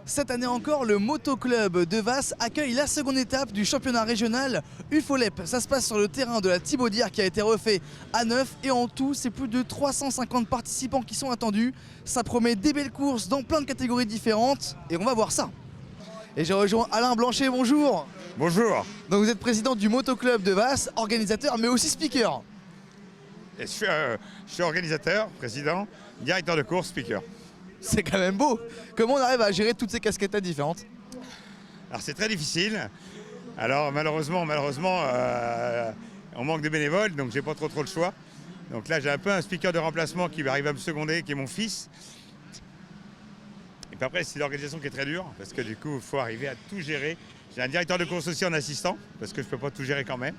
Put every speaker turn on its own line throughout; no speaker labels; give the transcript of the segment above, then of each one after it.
Cette année encore, le Motoclub de Vasse accueille la seconde étape du championnat régional UFOLEP. Ça se passe sur le terrain de la Thibaudière qui a été refait à neuf et en tout, c'est plus de 350 participants qui sont attendus. Ça promet des belles courses dans plein de catégories différentes et on va voir ça. Et j'ai rejoint Alain Blanchet, bonjour.
Bonjour.
Donc vous êtes président du Motoclub de Vasse, organisateur mais aussi speaker.
Je suis organisateur, président, directeur de course, speaker.
C'est quand même beau. Comment on arrive à gérer toutes ces casquettes différentes?
Alors c'est très difficile. Alors malheureusement, on manque de bénévoles, donc j'ai pas trop le choix. Donc là j'ai un peu un speaker de remplacement qui va arriver à me seconder, qui est mon fils. Et puis après c'est l'organisation qui est très dure, parce que du coup il faut arriver à tout gérer. J'ai un directeur de course aussi en assistant, parce que je peux pas tout gérer quand même.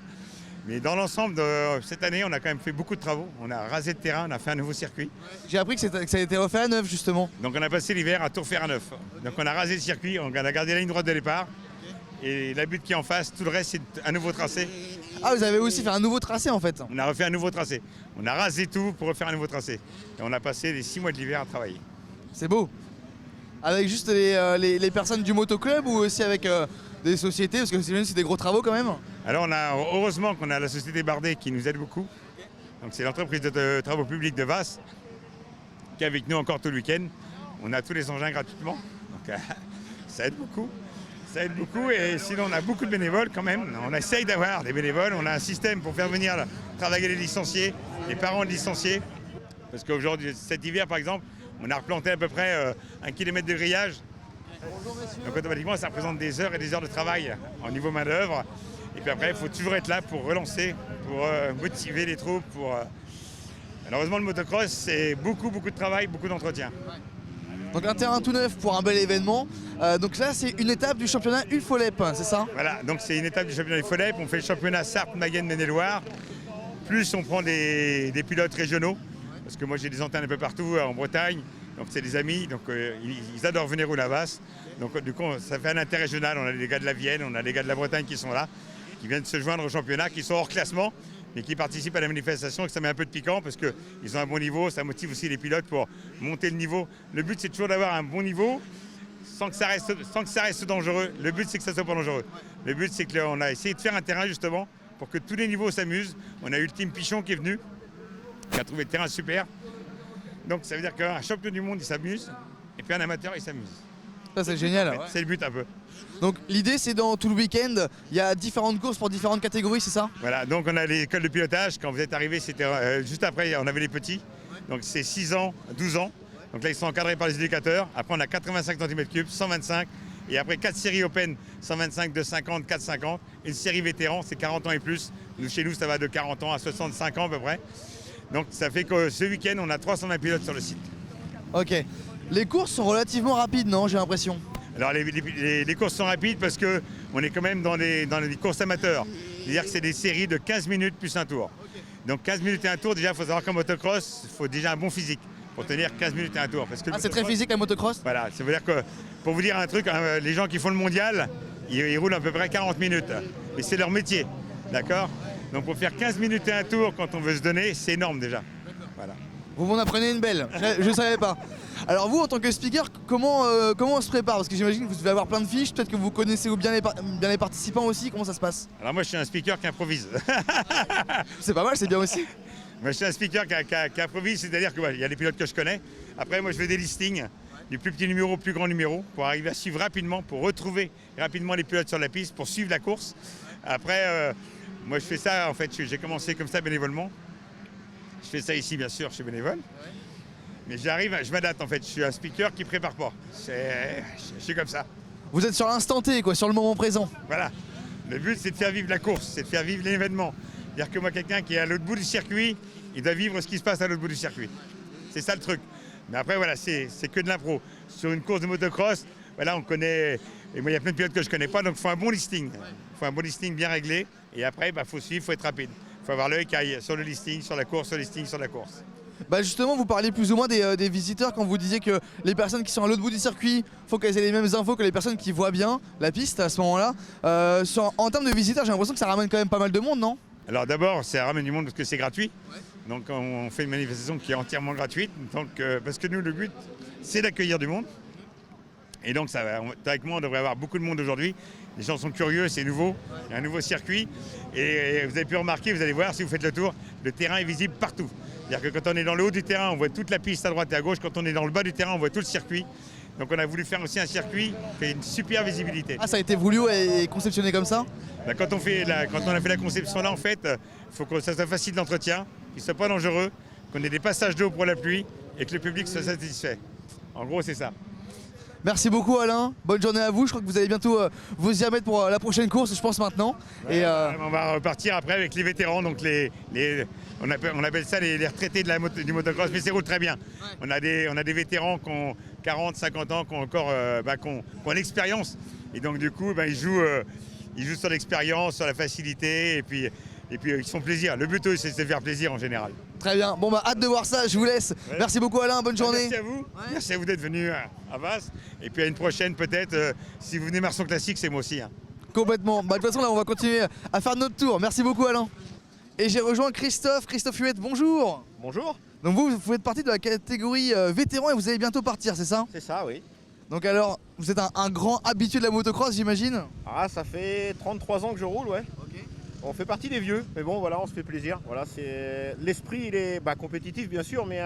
Mais dans l'ensemble, cette année, on a quand même fait beaucoup de travaux. On a rasé le terrain, on a fait un nouveau circuit.
J'ai appris que ça a été refait à neuf justement.
Donc on a passé l'hiver à tout refaire à neuf. Donc on a rasé le circuit, on a gardé la ligne droite de départ. Et la butte qui est en face, tout le reste c'est un nouveau tracé.
Ah, vous avez aussi fait un nouveau tracé en fait?
On a refait un nouveau tracé. On a rasé tout pour refaire un nouveau tracé. Et on a passé les 6 mois de l'hiver à travailler.
C'est beau. Avec juste les personnes du motoclub ou aussi avec des sociétés, parce que c'est des gros travaux quand même?
Alors heureusement qu'on a la société Bardet qui nous aide beaucoup. Donc c'est l'entreprise de travaux publics de Vasse qui est avec nous encore tout le week-end. On a tous les engins gratuitement. Donc ça aide beaucoup. Ça aide beaucoup et sinon on a beaucoup de bénévoles quand même. On essaye d'avoir des bénévoles. On a un système pour faire venir travailler les licenciés, les parents de licenciés. Parce qu'aujourd'hui, cet hiver par exemple, on a replanté à peu près 1 km de grillage. Donc automatiquement ça représente des heures et des heures de travail en niveau main d'œuvre. Et puis après il faut toujours être là pour relancer, pour motiver les troupes. Malheureusement le motocross c'est beaucoup de travail, beaucoup d'entretien.
Donc un terrain tout neuf pour un bel événement. Donc là c'est une étape du championnat UFOLEP, c'est ça? Voilà,
donc c'est une étape du championnat UFOLEP. On fait le championnat Sarthe, Mayenne, Maine-et-Loire. Plus on prend des pilotes régionaux. Parce que moi j'ai des antennes un peu partout en Bretagne. Donc c'est des amis, donc ils adorent venir rouler à Vasse. Donc du coup ça fait un interrégional, on a des gars de la Vienne, on a des gars de la Bretagne qui sont là, qui viennent se joindre au championnat, qui sont hors classement, mais qui participent à la manifestation, et que ça met un peu de piquant parce qu'ils ont un bon niveau, ça motive aussi les pilotes pour monter le niveau. Le but c'est toujours d'avoir un bon niveau sans que ça reste dangereux. Le but c'est que ça soit pas dangereux. Le but c'est qu'on a essayé de faire un terrain justement pour que tous les niveaux s'amusent. On a eu le team Pichon qui est venu, qui a trouvé le terrain super. Donc ça veut dire qu'un champion du monde il s'amuse et puis un amateur il s'amuse.
Ça c'est génial. Ouais.
C'est le but un peu.
Donc l'idée c'est dans tout le week-end, il y a différentes courses pour différentes catégories, c'est ça?
Voilà, donc on a l'école de pilotage. Quand vous êtes arrivé, c'était juste après, on avait les petits. Donc c'est 6 ans, 12 ans. Donc là ils sont encadrés par les éducateurs. Après on a 85 cm3, 125. Et après 4 séries open, 125, 250, 450. Une série vétéran, c'est 40 ans et plus. Chez nous ça va de 40 ans à 65 ans à peu près. Donc ça fait que ce week-end, on a 320 pilotes sur le site.
Ok. Les courses sont relativement rapides, non? J'ai l'impression.
Alors les courses sont rapides parce qu'on est quand même dans les courses amateurs. C'est-à-dire que c'est des séries de 15 minutes plus un tour. Donc 15 minutes et un tour, déjà il faut savoir qu'en motocross, il faut déjà un bon physique pour tenir 15 minutes et un tour. Parce que
c'est très physique la motocross?
Voilà, ça veut dire que, pour vous dire un truc, hein, les gens qui font le mondial, ils roulent à peu près 40 minutes. Et c'est leur métier, d'accord? Donc pour faire 15 minutes et un tour quand on veut se donner, c'est énorme déjà. Voilà.
Vous m'en apprenez une belle, je ne savais pas. Alors vous en tant que speaker, comment on se prépare? Parce que j'imagine que vous devez avoir plein de fiches, peut-être que vous connaissez bien les participants aussi, comment ça se passe?
Alors moi je suis un speaker qui improvise.
C'est pas mal, c'est bien aussi.
Moi je suis un speaker qui improvise, c'est-à-dire qu'il y a des pilotes que je connais. Après moi je fais des listings, du plus petit numéro au plus grand numéro, pour arriver à suivre rapidement, pour retrouver rapidement les pilotes sur la piste, pour suivre la course. Après... moi je fais ça, en fait, j'ai commencé comme ça bénévolement. Je fais ça ici bien sûr, je suis bénévole. Ouais. Mais je m'adapte en fait, je suis un speaker qui prépare pas. Je suis comme ça.
Vous êtes sur l'instant T, quoi, sur le moment présent.
Voilà. Le but c'est de faire vivre la course, c'est de faire vivre l'événement. C'est-à-dire que moi, quelqu'un qui est à l'autre bout du circuit, il doit vivre ce qui se passe à l'autre bout du circuit. C'est ça le truc. Mais après voilà, c'est que de l'impro. Sur une course de motocross, voilà, on connaît... Et moi il y a plein de pilotes que je connais pas, donc il faut un bon listing. Il faut un bon listing bien réglé. Et après, faut suivre, il faut être rapide. Il faut avoir l'œil qui aille sur le listing, sur la course, sur le listing, sur la course.
Bah justement, vous parliez plus ou moins des visiteurs quand vous disiez que les personnes qui sont à l'autre bout du circuit, faut qu'elles aient les mêmes infos que les personnes qui voient bien la piste à ce moment-là. En termes de visiteurs, j'ai l'impression que ça ramène quand même pas mal de monde, non?
Alors d'abord, ça ramène du monde parce que c'est gratuit. Ouais. Donc on fait une manifestation qui est entièrement gratuite. Donc, parce que nous, le but, c'est d'accueillir du monde. Et donc, théoriquement, on devrait avoir beaucoup de monde aujourd'hui. Les gens sont curieux, c'est nouveau, il y a un nouveau circuit. Et vous avez pu remarquer, vous allez voir, si vous faites le tour, le terrain est visible partout. C'est-à-dire que quand on est dans le haut du terrain, on voit toute la piste à droite et à gauche. Quand on est dans le bas du terrain, on voit tout le circuit. Donc on a voulu faire aussi un circuit qui a une super visibilité.
Ah, ça a été voulu et conceptionné comme ça?
Quand on a fait la conception là, en fait, il faut que ça soit facile d'entretien, qu'il ne soit pas dangereux, qu'on ait des passages d'eau pour la pluie et que le public soit satisfait. En gros, c'est ça.
Merci beaucoup Alain, bonne journée à vous. Je crois que vous allez bientôt vous y remettre pour la prochaine course, je pense maintenant.
Ouais, et on va repartir après avec les vétérans, donc on appelle ça les retraités du motocross, mais ça roule très bien. Ouais. On a des vétérans qui ont 40, 50 ans, qui ont encore qui ont l'expérience. Et donc du coup, ils jouent sur l'expérience, sur la facilité, et puis ils se font plaisir. Le but, c'est de se faire plaisir en général.
Très bien, bon hâte de voir ça, je vous laisse. Ouais. Merci beaucoup Alain, bonne journée.
Merci à vous, merci à vous d'être venu à Vasse. Et puis à une prochaine peut-être, si vous venez Marsan Classique, c'est moi aussi.
Complètement, de toute façon là on va continuer à faire notre tour. Merci beaucoup Alain. Et j'ai rejoint Christophe Huette, bonjour.
Bonjour.
Donc vous faites partie de la catégorie vétéran et vous allez bientôt partir, c'est ça?
C'est ça, oui.
Donc alors, vous êtes un grand habitué de la motocross, j'imagine?
Ah, ça fait 33 ans que je roule, ouais. Okay. On fait partie des vieux, mais bon, voilà, on se fait plaisir. Voilà, l'esprit, il est compétitif, bien sûr, mais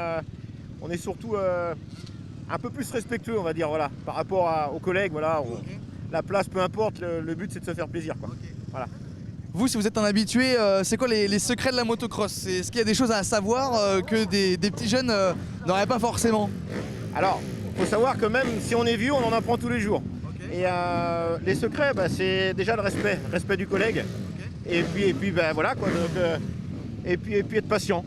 on est surtout un peu plus respectueux, on va dire, voilà, par rapport aux collègues, voilà. Okay. La place, peu importe, le but, c'est de se faire plaisir, quoi. Okay. Voilà.
Vous, si vous êtes un habitué, c'est quoi les secrets de la motocross? Est-ce qu'il y a des choses à savoir que des petits jeunes n'auraient pas forcément?
Alors, il faut savoir que même si on est vieux, on en apprend tous les jours. Okay. Et les secrets, c'est déjà le respect du collègue. Okay. Et puis voilà quoi. Donc, et puis être patient,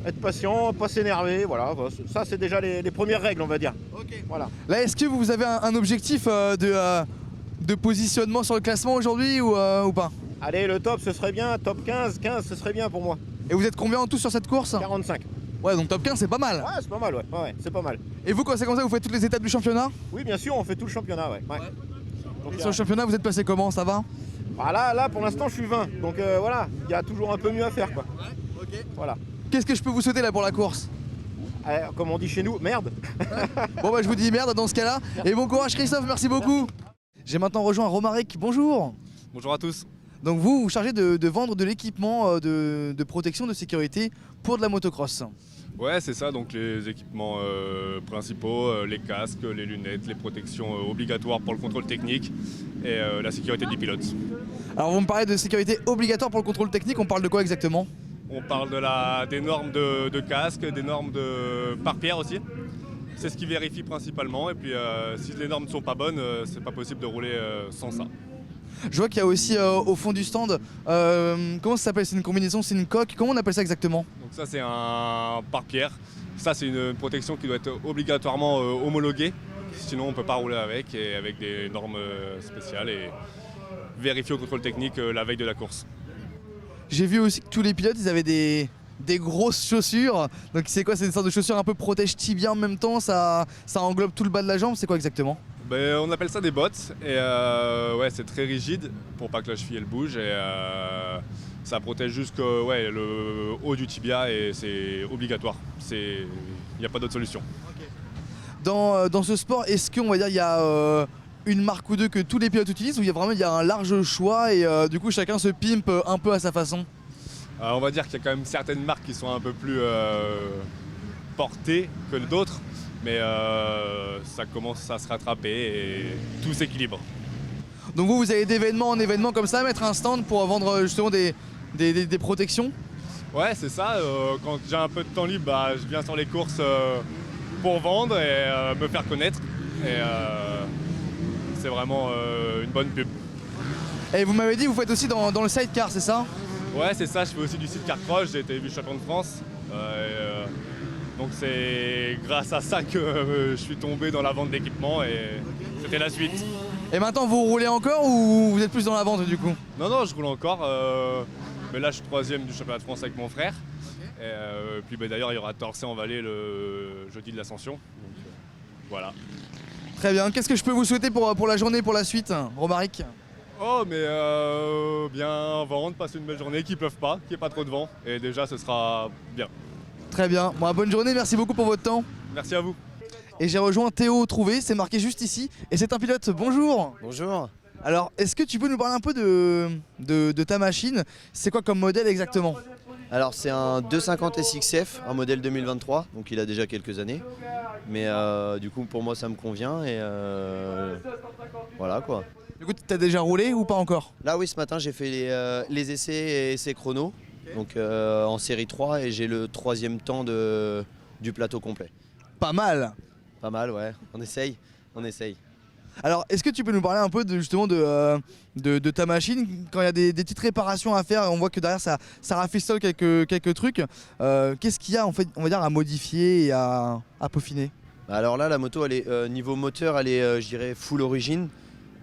pas s'énerver, voilà. Ça c'est déjà les premières règles, on va dire.
Okay.
Voilà.
Là, est-ce que vous avez un objectif de positionnement sur le classement aujourd'hui ou pas?
Allez, le top ce serait bien, top 15 ce serait bien pour moi.
Et vous êtes combien en tout sur cette course?
45.
Ouais, donc top 15 c'est pas mal.
Ouais, c'est pas mal, ouais, c'est pas mal.
Et vous, quand c'est comme ça, vous faites toutes les étapes du championnat?
Oui, bien sûr, on fait tout le championnat, ouais.
Donc, et sur le championnat, vous êtes placé comment, ça va?
Là, pour l'instant, je suis 20, donc voilà, il y a toujours un peu mieux à faire, quoi.
Ouais, ok.
Voilà.
Qu'est-ce que je peux vous souhaiter là pour la course?
Comme on dit chez nous, merde.
Bon je vous dis merde dans ce cas-là. Et bon courage Christophe, merci beaucoup. J'ai maintenant rejoint Romaric, bonjour.
Bonjour à tous.
Donc vous chargez de vendre de l'équipement de protection, de sécurité pour de la motocross.
Ouais, c'est ça, donc les équipements principaux, les casques, les lunettes, les protections obligatoires pour le contrôle technique et la sécurité du pilote.
Alors vous me parlez de sécurité obligatoire pour le contrôle technique, on parle de quoi exactement?
On parle des normes de casque, des normes de pare-pierre aussi. C'est ce qui vérifie principalement et puis si les normes ne sont pas bonnes, c'est pas possible de rouler sans ça.
Je vois qu'il y a aussi au fond du stand, comment ça s'appelle? C'est une combinaison, c'est une coque, comment on appelle ça exactement?
Donc ça c'est un pare-pierre, ça c'est une protection qui doit être obligatoirement homologuée, sinon on ne peut pas rouler avec et avec des normes spéciales et vérifier au contrôle technique la veille de la course.
J'ai vu aussi que tous les pilotes ils avaient des grosses chaussures, donc c'est quoi? C'est une sorte de chaussure un peu protège tibia en même temps, ça englobe tout le bas de la jambe, c'est quoi exactement?
On appelle ça des bottes et ouais, c'est très rigide pour pas que la cheville elle bouge et ça protège jusqu'au le haut du tibia et c'est obligatoire. Il n'y a pas d'autre solution.
Okay. Dans ce sport, est-ce qu'on va dire il y a une marque ou deux que tous les pilotes utilisent ou il y a un large choix et du coup chacun se pimpe un peu à sa façon?
On va dire qu'il y a quand même certaines marques qui sont un peu plus portées que d'autres. Mais ça commence à se rattraper et tout s'équilibre.
Donc vous allez d'événement en événement comme ça, mettre un stand pour vendre justement des protections?
Ouais, c'est ça. Quand j'ai un peu de temps libre, je viens sur les courses pour vendre et me faire connaître. Et c'est vraiment une bonne pub.
Et vous m'avez dit que vous faites aussi dans le sidecar, c'est ça?
Ouais, c'est ça. Je fais aussi du sidecar cross. J'ai été vice-champion de France. Donc c'est grâce à ça que je suis tombé dans la vente d'équipements et c'était la suite.
Et maintenant vous roulez encore ou vous êtes plus dans la vente du coup?
Non, je roule encore. Mais là je suis 3e du championnat de France avec mon frère. Et puis d'ailleurs il y aura Torcé en Vallée le jeudi de l'Ascension. Voilà.
Très bien. Qu'est-ce que je peux vous souhaiter pour la journée, pour la suite, Romaric?
Oh mais bien vendre, passer une belle journée, qu'il pleuve pas, qu'il n'y ait pas trop de vent. Et déjà ce sera bien.
Très bien. Bonne journée, merci beaucoup pour votre temps.
Merci à vous.
et j'ai rejoint Théo Trouvé, c'est marqué juste ici, et c'est un pilote. Bonjour.
Bonjour.
Alors, est-ce que tu peux nous parler un peu de ta machine? C'est quoi comme modèle exactement?
Alors c'est un 250 SXF, un modèle 2023, donc il a déjà quelques années. Mais du coup pour moi ça me convient et voilà quoi.
Du coup, t'as déjà roulé ou pas encore?
Là oui, ce matin j'ai fait les essais et essais chrono, donc en série 3 et j'ai le 3e temps du plateau complet.
Pas mal.
Pas mal, ouais, on essaye.
Alors, est-ce que tu peux nous parler un peu justement de ta machine quand il y a des petites réparations à faire? On voit que derrière ça rafistole quelques trucs. Qu'est-ce qu'il y a en fait, on va dire, à modifier et à peaufiner?
Alors là la moto elle est niveau moteur, elle est je dirais full origine.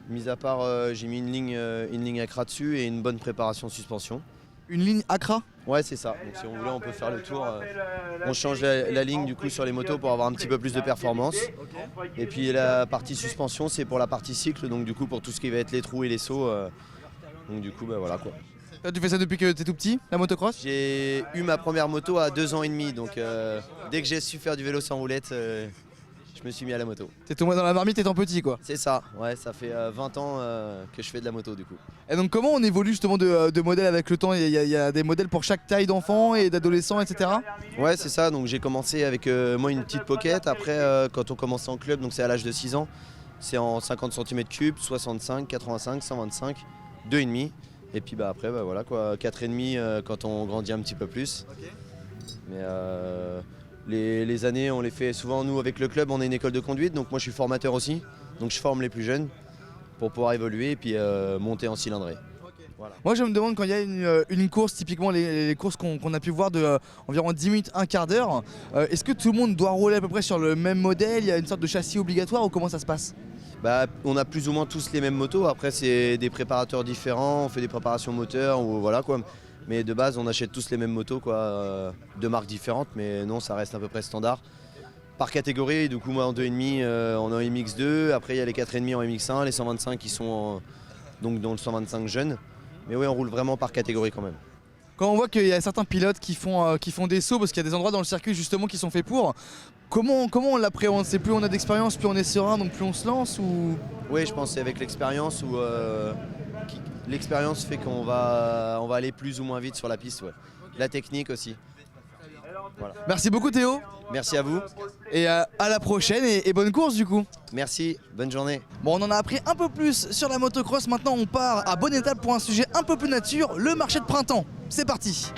Mis à part j'ai mis une ligne Accra dessus et une bonne préparation suspension.
Une ligne Accra?
Ouais c'est ça, donc si on voulait on peut faire le tour. On change la ligne du coup sur les motos pour avoir un petit peu plus de performance. Et puis la partie suspension c'est pour la partie cycle, donc du coup pour tout ce qui va être les trous et les sauts. Donc du coup bah voilà quoi.
Tu fais ça depuis que t'es tout petit, la motocross?
J'ai eu ma première moto à 2 ans et demi, donc dès que j'ai su faire du vélo sans roulette, je me suis mis à la moto.
T'es tombé dans la marmite étant petit quoi.
C'est ça, ouais, ça fait 20 ans que je fais de la moto du coup.
Et donc comment on évolue justement de modèle avec le temps? Il y a des modèles pour chaque taille d'enfant et d'adolescent, etc.
Ouais c'est ça, donc j'ai commencé avec moi une petite pocket, après quand on commence en club, donc c'est à l'âge de 6 ans, c'est en 50 cm3, 65, 85, 125, 2,5. Et puis bah après bah voilà quoi, 4,5 quand on grandit un petit peu plus. Mais les années on les fait souvent nous avec le club, on est une école de conduite, donc moi je suis formateur aussi, donc je forme les plus jeunes pour pouvoir évoluer et puis monter en cylindrée. Voilà.
Moi je me demande quand il y a une course, typiquement les courses qu'on a pu voir de environ 10 minutes, un quart d'heure, est-ce que tout le monde doit rouler à peu près sur le même modèle? Il y a une sorte de châssis obligatoire ou comment ça se passe?
Bah, on a plus ou moins tous les mêmes motos, après c'est des préparateurs différents, on fait des préparations moteurs ou voilà quoi. Mais de base on achète tous les mêmes motos quoi, de marques différentes, mais non ça reste à peu près standard. Par catégorie, du coup moi en 2,5 on est en MX2, après il y a les 4,5 en MX1, les 125 qui sont donc dans le 125 jeunes. Mais oui on roule vraiment par catégorie quand même.
Quand on voit qu'il y a certains pilotes qui font des sauts, parce qu'il y a des endroits dans le circuit justement qui sont faits pour, comment on l'appréhende? C'est plus on a d'expérience, plus on est serein, donc plus on se lance ou...
Oui je pense que c'est avec l'expérience où l'expérience fait qu'on va aller plus ou moins vite sur la piste. Ouais. La technique aussi. Voilà.
Merci beaucoup Théo.
Merci à vous.
Et à la prochaine et bonne course du coup.
Merci, bonne journée.
Bon, on en a appris un peu plus sur la motocross, maintenant on part à bonne étape pour un sujet un peu plus nature, le marché de printemps. C'est parti.